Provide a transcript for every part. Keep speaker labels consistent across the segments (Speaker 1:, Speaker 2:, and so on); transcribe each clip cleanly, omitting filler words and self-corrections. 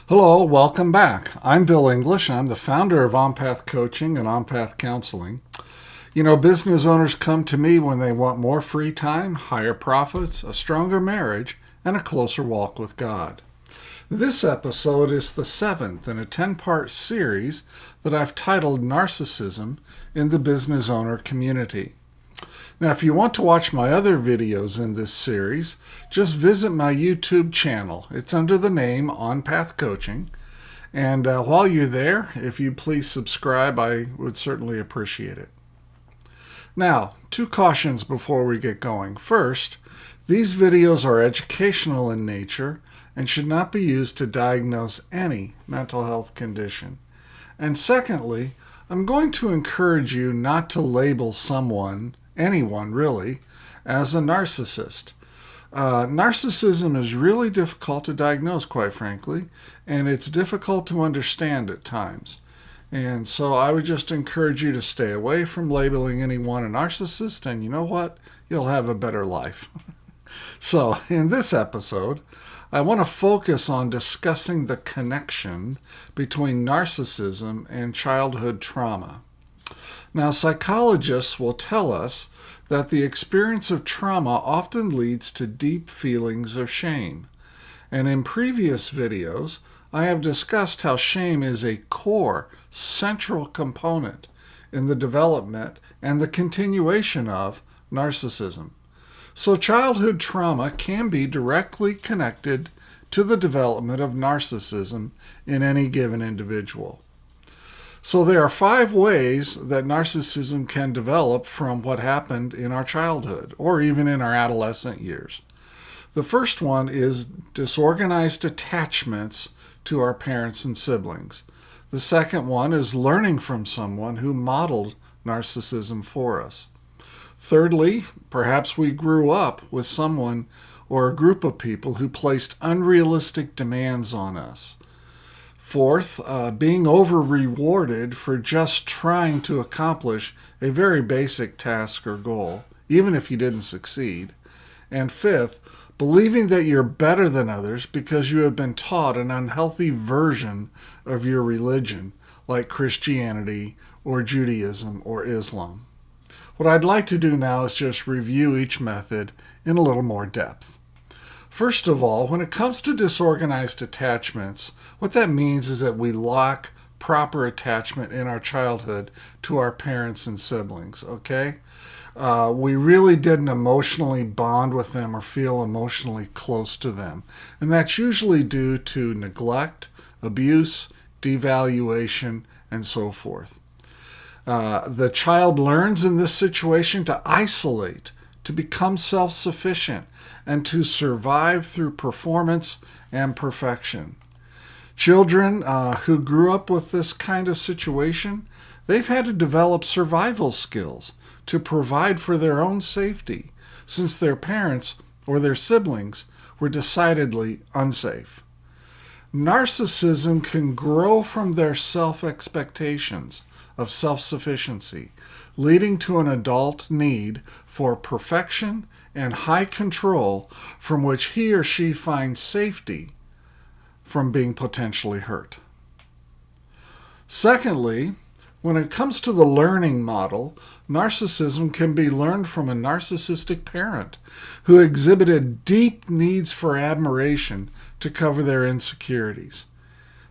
Speaker 1: Hello, welcome back. I'm Bill English. I'm the founder of OnPath Coaching and OnPath Counseling. You know, business owners come to me when they want more free time, higher profits, a stronger marriage, and a closer walk with God. This episode is the 7th in a 10-part series that I've titled Narcissism in the Business Owner Community. Now, if you want to watch my other videos in this series, just visit my YouTube channel. It's under the name OnPath Coaching. And while you're there, if you please subscribe, I would certainly appreciate it. Now, 2 cautions before we get going. First, these videos are educational in nature and should not be used to diagnose any mental health condition. And secondly, I'm going to encourage you not to label anyone really, as a narcissist. Narcissism is really difficult to diagnose, quite frankly, and it's difficult to understand at times. And so I would just encourage you to stay away from labeling anyone a narcissist, and you know what? You'll have a better life. So in this episode, I want to focus on discussing the connection between narcissism and childhood trauma. Now, psychologists will tell us that the experience of trauma often leads to deep feelings of shame. And in previous videos, I have discussed how shame is a core, central component in the development and the continuation of narcissism. So childhood trauma can be directly connected to the development of narcissism in any given individual. So there are 5 ways that narcissism can develop from what happened in our childhood or even in our adolescent years. The first one is disorganized attachments to our parents and siblings. The second one is learning from someone who modeled narcissism for us. Thirdly, perhaps we grew up with someone or a group of people who placed unrealistic demands on us. Fourth, being over-rewarded for just trying to accomplish a very basic task or goal, even if you didn't succeed. And fifth, believing that you're better than others because you have been taught an unhealthy version of your religion, like Christianity or Judaism or Islam. What I'd like to do now is just review each method in a little more depth. First of all, when it comes to disorganized attachments, what that means is that we lack proper attachment in our childhood to our parents and siblings, okay? We really didn't emotionally bond with them or feel emotionally close to them. And that's usually due to neglect, abuse, devaluation, and so forth. The child learns in this situation to isolate, to become self-sufficient, and to survive through performance and perfection. Children who grew up with this kind of situation, they've had to develop survival skills to provide for their own safety, since their parents or their siblings were decidedly unsafe. Narcissism can grow from their self-expectations of self-sufficiency, leading to an adult need for perfection and high control from which he or she finds safety from being potentially hurt. Secondly, when it comes to the learning model, narcissism can be learned from a narcissistic parent who exhibited deep needs for admiration to cover their insecurities.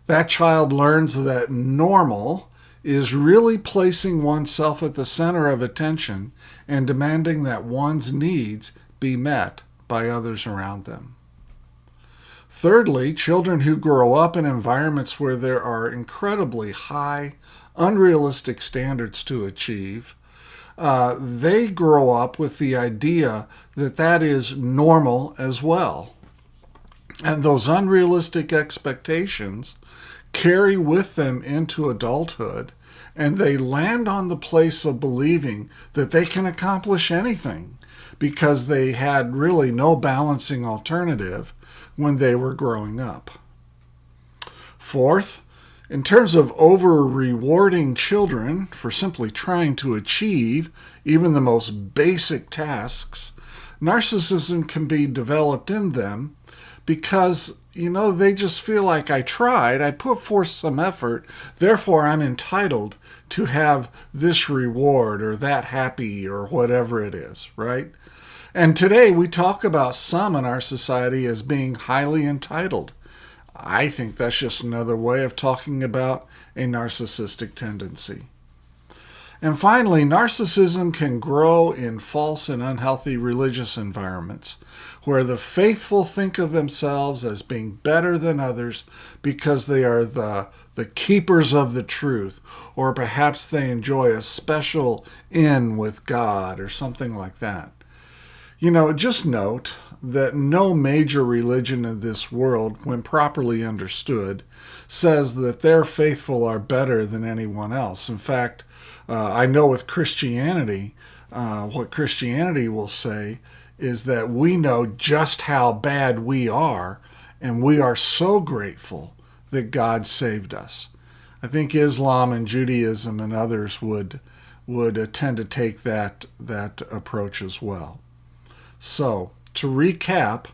Speaker 1: That child learns that normal is really placing oneself at the center of attention and demanding that one's needs be met by others around them. Thirdly, children who grow up in environments where there are incredibly high, unrealistic standards to achieve, they grow up with the idea that that is normal as well. And those unrealistic expectations carry with them into adulthood, and they land on the place of believing that they can accomplish anything because they had really no balancing alternative when they were growing up. Fourth, in terms of over-rewarding children for simply trying to achieve even the most basic tasks, narcissism can be developed in them because they just feel like I tried, I put forth some effort, therefore I'm entitled to have this reward or that happy or whatever it is, right? And today we talk about some in our society as being highly entitled. I think that's just another way of talking about a narcissistic tendency. And finally, narcissism can grow in false and unhealthy religious environments where the faithful think of themselves as being better than others because they are the keepers of the truth, or perhaps they enjoy a special in with God or something like that. Just note that no major religion in this world, when properly understood, says that their faithful are better than anyone else. In fact, I know with Christianity, what Christianity will say is that we know just how bad we are, and we are so grateful that God saved us. I think Islam and Judaism and others would tend to take that approach as well. So, to recap,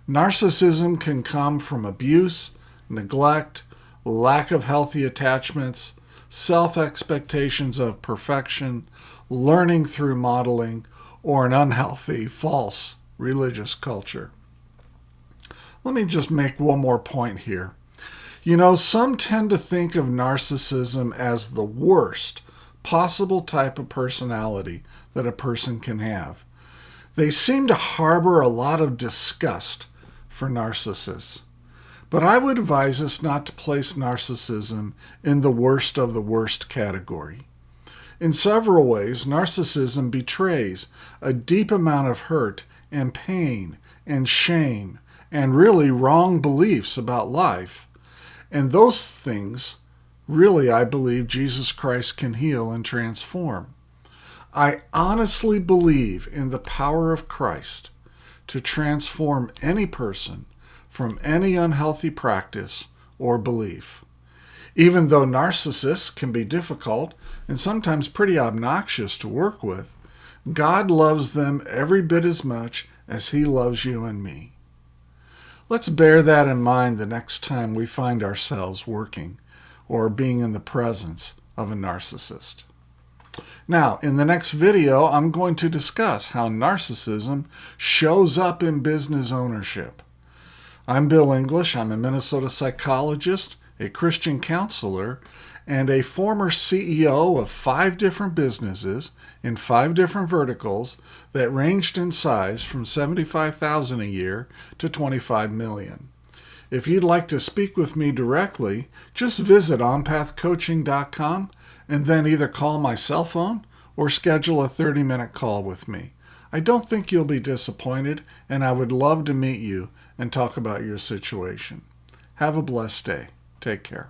Speaker 1: narcissism can come from abuse, neglect, lack of healthy attachments, self-expectations of perfection, learning through modeling, or an unhealthy, false religious culture. Let me just make one more point here. Some tend to think of narcissism as the worst possible type of personality that a person can have. They seem to harbor a lot of disgust for narcissists. But I would advise us not to place narcissism in the worst of the worst category. In several ways, narcissism betrays a deep amount of hurt and pain and shame and really wrong beliefs about life. And those things, really, I believe Jesus Christ can heal and transform. I honestly believe in the power of Christ to transform any person from any unhealthy practice or belief. Even though narcissists can be difficult and sometimes pretty obnoxious to work with, God loves them every bit as much as He loves you and me. Let's bear that in mind the next time we find ourselves working or being in the presence of a narcissist. Now, in the next video, I'm going to discuss how narcissism shows up in business ownership. I'm Bill English. I'm a Minnesota psychologist, a Christian counselor, and a former CEO of 5 different businesses in 5 different verticals that ranged in size from $75,000 a year to $25 million. If you'd like to speak with me directly, just visit OnPathCoaching.com and then either call my cell phone or schedule a 30-minute call with me. I don't think you'll be disappointed, and I would love to meet you and talk about your situation. Have a blessed day. Take care.